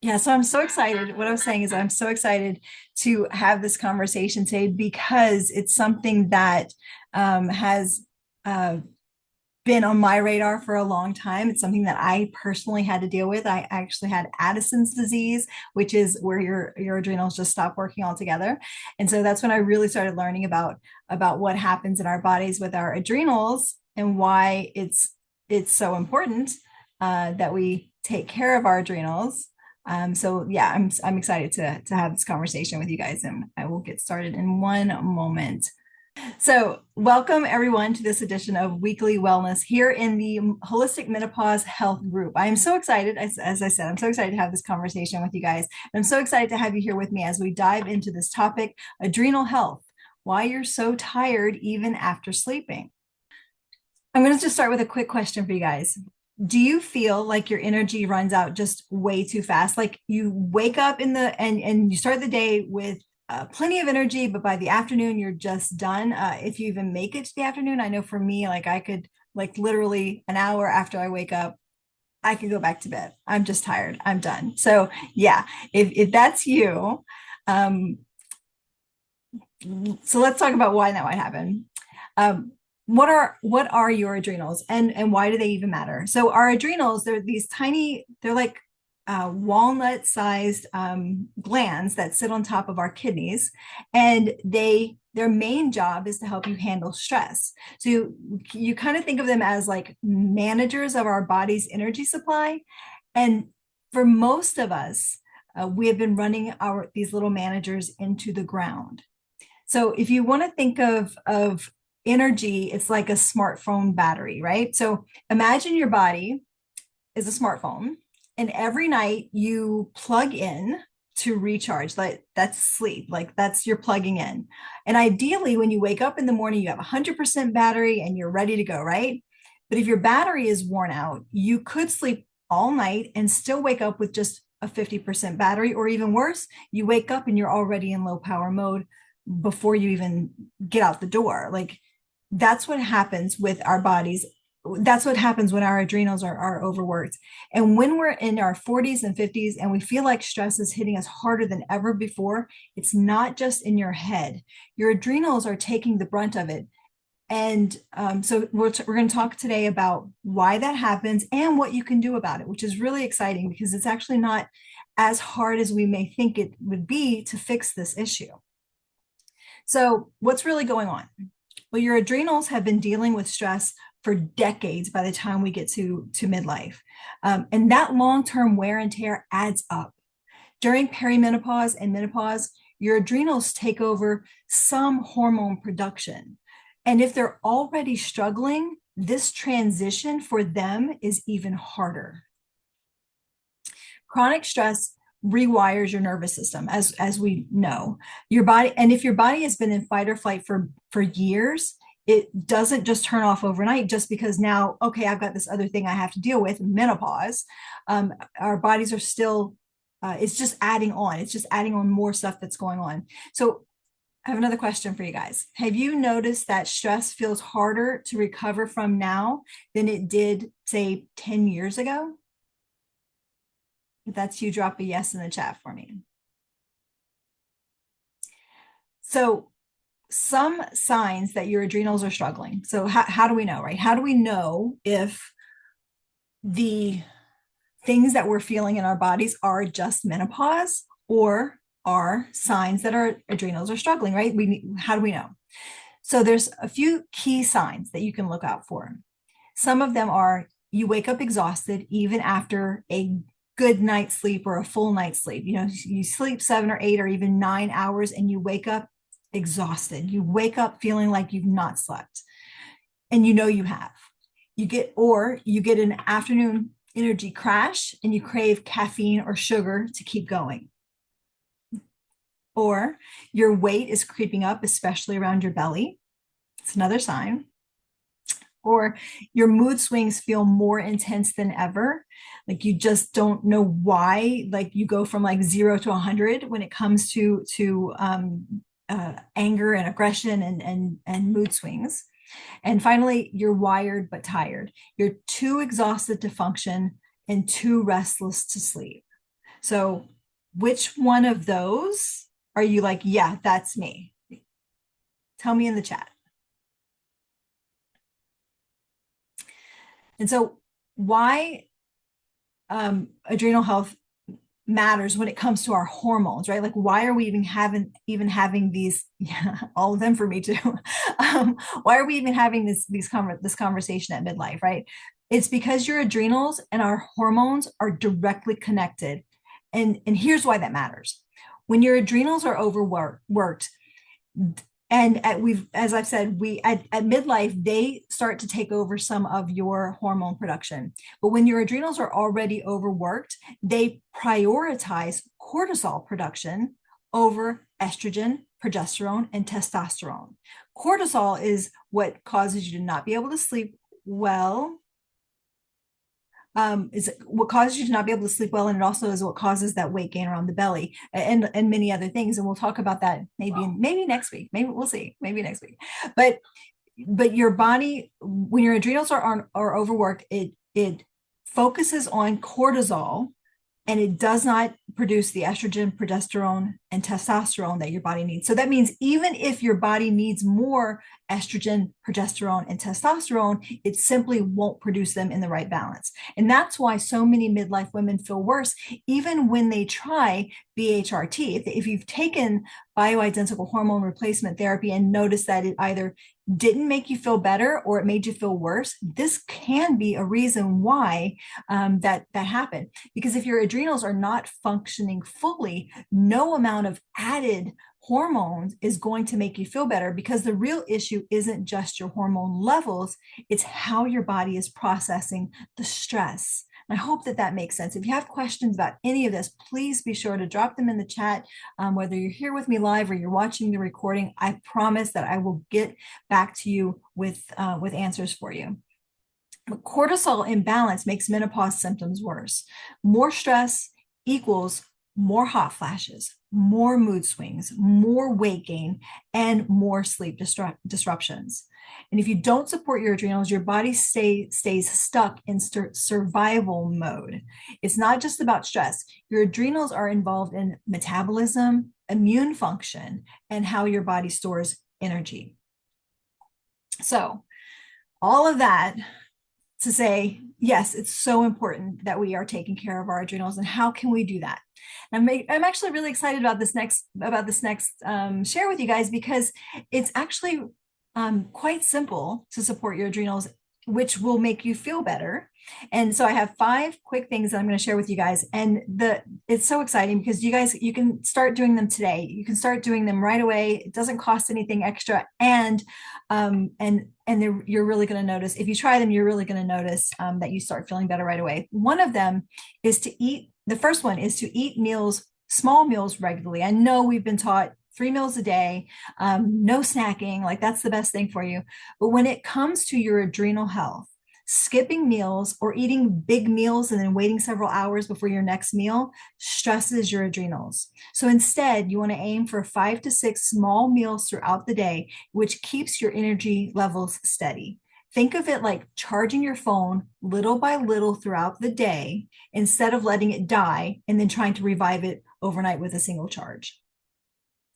Yeah, so I'm so excited. What I was saying is I'm so excited to have this conversation today because it's something that has uh, been on my radar for a long time. It's something that I personally had to deal with. I actually had Addison's disease, which is where your adrenals just stop working altogether. And so that's when I really started learning about what happens in our bodies with our adrenals and why it's so important that we take care of our adrenals. So yeah, I'm excited to have this conversation with you guys, and I will get started in one moment. So, welcome everyone to this edition of Weekly Wellness here in the Holistic Menopause Health Group. I am so excited, as I said, I'm so excited to have this conversation with you guys. I'm so excited to have you here with me as we dive into this topic, adrenal health, why you're so tired even after sleeping. I'm going to just start with a quick question for you guys. Do you feel like your energy runs out just way too fast? Like you wake up in the and you start the day with plenty of energy, but by the afternoon you're just done. If you even make it to the afternoon, I know for me, like I could like literally an hour after I wake up, I could go back to bed. I'm just tired. I'm done. So yeah, if that's you, um, so let's talk about why that might happen. Um, what are your adrenals and why do they even matter? So our adrenals, they're these tiny, they're like walnut sized glands that sit on top of our kidneys, and their main job is to help you handle stress. So you kind of think of them as like managers of our body's energy supply. And for most of us, we have been running these little managers into the ground. So if you want to think of energy, it's like a smartphone battery, right? So imagine your body is a smartphone, and every night you plug in to recharge. Like that's sleep, like that's you're plugging in. And ideally, when you wake up in the morning, you have 100% battery and you're ready to go, right? But if your battery is worn out, you could sleep all night and still wake up with just a 50% battery, or even worse, you wake up and you're already in low power mode before you even get out the door. Like that's what happens with our bodies. That's what happens when our adrenals are overworked. And when we're in our 40s and 50s and we feel like stress is hitting us harder than ever before, it's not just in your head. Your adrenals are taking the brunt of it. And so we're going to talk today about why that happens and what you can do about it, which is really exciting because it's actually not as hard as we may think it would be to fix this issue. So, what's really going on? Well, your adrenals have been dealing with stress for decades by the time we get to midlife. And that long-term wear and tear adds up. During perimenopause and menopause, your adrenals take over some hormone production. And if they're already struggling, this transition for them is even harder. Chronic stress rewires your nervous system, as we know. Your body, and if your body has been in fight or flight for years, it doesn't just turn off overnight just because now, okay, I've got this other thing I have to deal with, menopause. Our bodies are still, it's just adding on. It's just adding on more stuff that's going on. So I have another question for you guys. Have you noticed that stress feels harder to recover from now than it did, say, 10 years ago? If that's you, drop a yes in the chat for me. So some signs that your adrenals are struggling. So how do we know, right? How do we know if the things that we're feeling in our bodies are just menopause or are signs that our adrenals are struggling, right? How do we know? So there's a few key signs that you can look out for. Some of them are you wake up exhausted even after a good night's sleep or a full night's sleep. You know, you sleep 7 or 8 or even 9 hours and you wake up exhausted. You wake up feeling like you've not slept, and you know you have. You get an afternoon energy crash and you crave caffeine or sugar to keep going. Or your weight is creeping up, especially around your belly. It's another sign. Or your mood swings feel more intense than ever. Like you just don't know why. Like you go from like 0 to 100 when it comes to anger and aggression and mood swings. And finally, you're wired but tired. You're too exhausted to function and too restless to sleep. So which one of those are you like, yeah, that's me? Tell me in the chat. And so why adrenal health matters when it comes to our hormones, right? Like, why are we even having these? Yeah, all of them for me too. Why are we even having this conversation at midlife, right? It's because your adrenals and our hormones are directly connected, and here's why that matters. When your adrenals are overworked, and we've, as I've said, we at midlife they start to take over some of your hormone production. But when your adrenals are already overworked, they prioritize cortisol production over estrogen, progesterone, and testosterone. Cortisol is what causes you to not be able to sleep well, is what causes you to not be able to sleep well, and it also is what causes that weight gain around the belly, and many other things. And we'll talk about that maybe next week. Maybe we'll see. Maybe next week. But your body, when your adrenals are overworked, it focuses on cortisol, and it does not produce the estrogen, progesterone, and testosterone that your body needs. So that means even if your body needs more estrogen, progesterone, and testosterone, it simply won't produce them in the right balance. And that's why so many midlife women feel worse, even when they try BHRT. If you've taken bioidentical hormone replacement therapy and noticed that it either didn't make you feel better or it made you feel worse, this can be a reason why that happened. Because if your adrenals are not functioning fully, no amount of added hormones is going to make you feel better, because the real issue isn't just your hormone levels, it's how your body is processing the stress. And I hope that makes sense. If you have questions about any of this, please be sure to drop them in the chat. Whether you're here with me live or you're watching the recording, I promise that I will get back to you with answers for you. But cortisol imbalance makes menopause symptoms worse. More stress equals more hot flashes, more mood swings, more weight gain, and more sleep disruptions. And if you don't support your adrenals, your body stays stuck in survival mode. It's not just about stress. Your adrenals are involved in metabolism, immune function, and how your body stores energy. So all of that to say, yes, it's so important that we are taking care of our adrenals. And how can we do that? I'm actually really excited about this next share with you guys, because it's actually quite simple to support your adrenals, which will make you feel better. And so I have 5 quick things that I'm going to share with you guys. And it's so exciting because you can start doing them today. You can start doing them right away. It doesn't cost anything extra. And you're really going to notice, if you try them, you're really going to notice that you start feeling better right away. The first one is to eat small meals regularly. I know we've been taught 3 meals a day, no snacking, like that's the best thing for you. But when it comes to your adrenal health, skipping meals or eating big meals and then waiting several hours before your next meal stresses your adrenals. So instead, you want to aim for 5 to 6 small meals throughout the day, which keeps your energy levels steady. Think of it like charging your phone little by little throughout the day, instead of letting it die and then trying to revive it overnight with a single charge.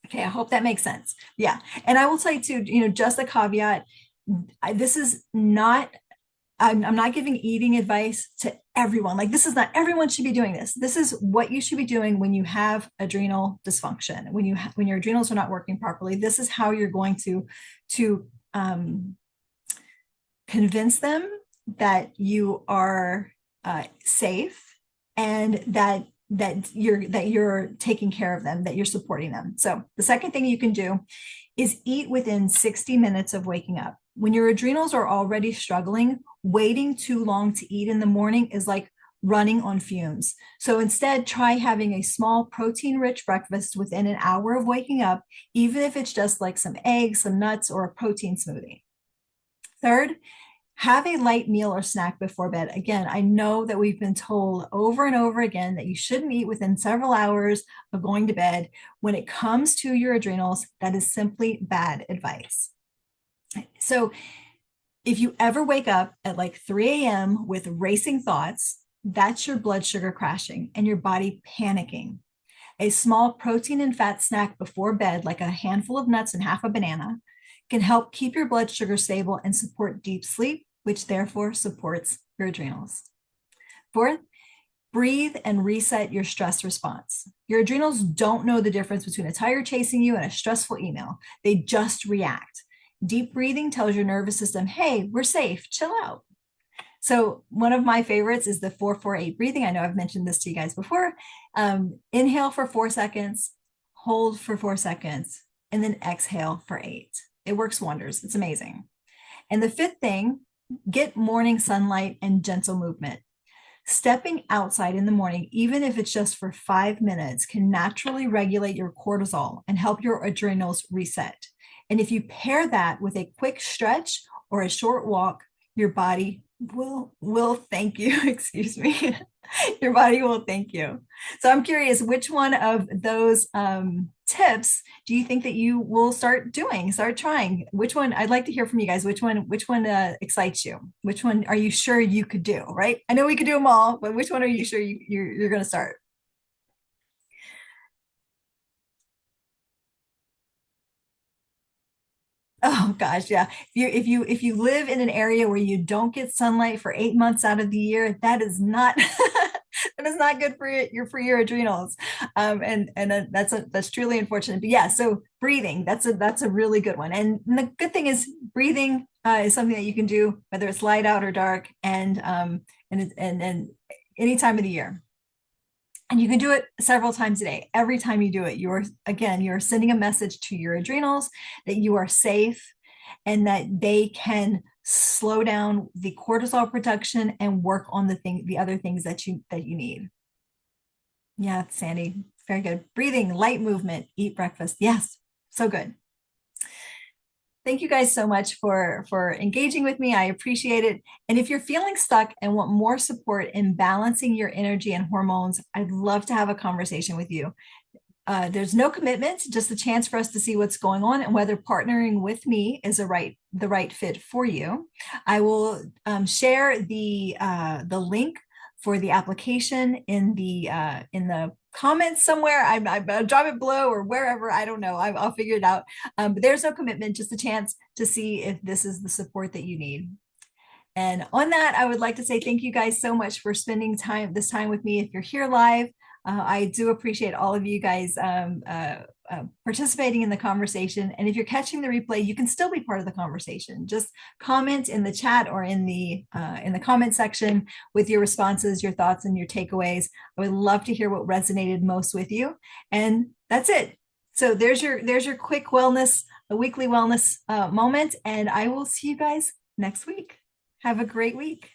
Okay, I hope that makes sense. Yeah. And I will tell you too, just a caveat, this is not, I'm not giving eating advice to everyone. Like, this is not, everyone should be doing this. This is what you should be doing when you have adrenal dysfunction, when your adrenals are not working properly. This is how you're going to convince them that you are safe, and that you're taking care of them, that you're supporting them. So the second thing you can do is eat within 60 minutes of waking up. When your adrenals are already struggling, waiting too long to eat in the morning is like running on fumes. So instead, try having a small protein-rich breakfast within an hour of waking up, even if it's just like some eggs, some nuts, or a protein smoothie. Third, have a light meal or snack before bed. Again, I know that we've been told over and over again that you shouldn't eat within several hours of going to bed. When it comes to your adrenals, that is simply bad advice. So if you ever wake up at like 3 a.m. with racing thoughts, that's your blood sugar crashing and your body panicking. A small protein and fat snack before bed, like a handful of nuts and half a banana, can help keep your blood sugar stable and support deep sleep, which therefore supports your adrenals. Fourth, breathe and reset your stress response. Your adrenals don't know the difference between a tiger chasing you and a stressful email. They just react. Deep breathing tells your nervous system, hey, we're safe, chill out. So one of my favorites is the 4-4-8 breathing. I know I've mentioned this to you guys before. Inhale for 4 seconds, hold for 4 seconds, and then exhale for 8. It works wonders. It's amazing. And the fifth thing, get morning sunlight and gentle movement. Stepping outside in the morning, even if it's just for 5 minutes, can naturally regulate your cortisol and help your adrenals reset. And if you pair that with a quick stretch or a short walk, your body will thank you. Excuse me. Your body will thank you. So I'm curious, which one of those tips do you think that you will start doing, start trying? Which one? I'd like to hear from you guys. Which one excites you? Which one are you sure you could do? Right? I know we could do them all, but which one are you sure you're going to start? Oh gosh, yeah. If you live in an area where you don't get sunlight for 8 months out of the year, that is not that is not good for your adrenals. And that's truly unfortunate. But yeah, so breathing, that's a really good one. And the good thing is breathing is something that you can do whether it's light out or dark, and any time of the year. And you can do it several times a day. Every time you do it, you're sending a message to your adrenals that you are safe and that they can slow down the cortisol production and work on the other things that you need. Yeah, Sandy, very good. Breathing, light movement, eat breakfast. Yes, so good. Thank you guys so much for engaging with me. I appreciate it. And if you're feeling stuck and want more support in balancing your energy and hormones, I'd love to have a conversation with you. There's no commitment, just a chance for us to see what's going on and whether partnering with me is the right fit for you. I will share the link for the application in the comments somewhere. I'll drop it below or wherever. I don't know. I'll figure it out. But there's no commitment, just a chance to see if this is the support that you need. And on that, I would like to say thank you guys so much for spending this time with me. If you're here live, I do appreciate all of you guys participating in the conversation. And if you're catching the replay, you can still be part of the conversation. Just comment in the chat or in the comment section with your responses, your thoughts, and your takeaways. I would love to hear what resonated most with you. And that's it. So there's your quick wellness, a weekly wellness moment. And I will see you guys next week. Have a great week.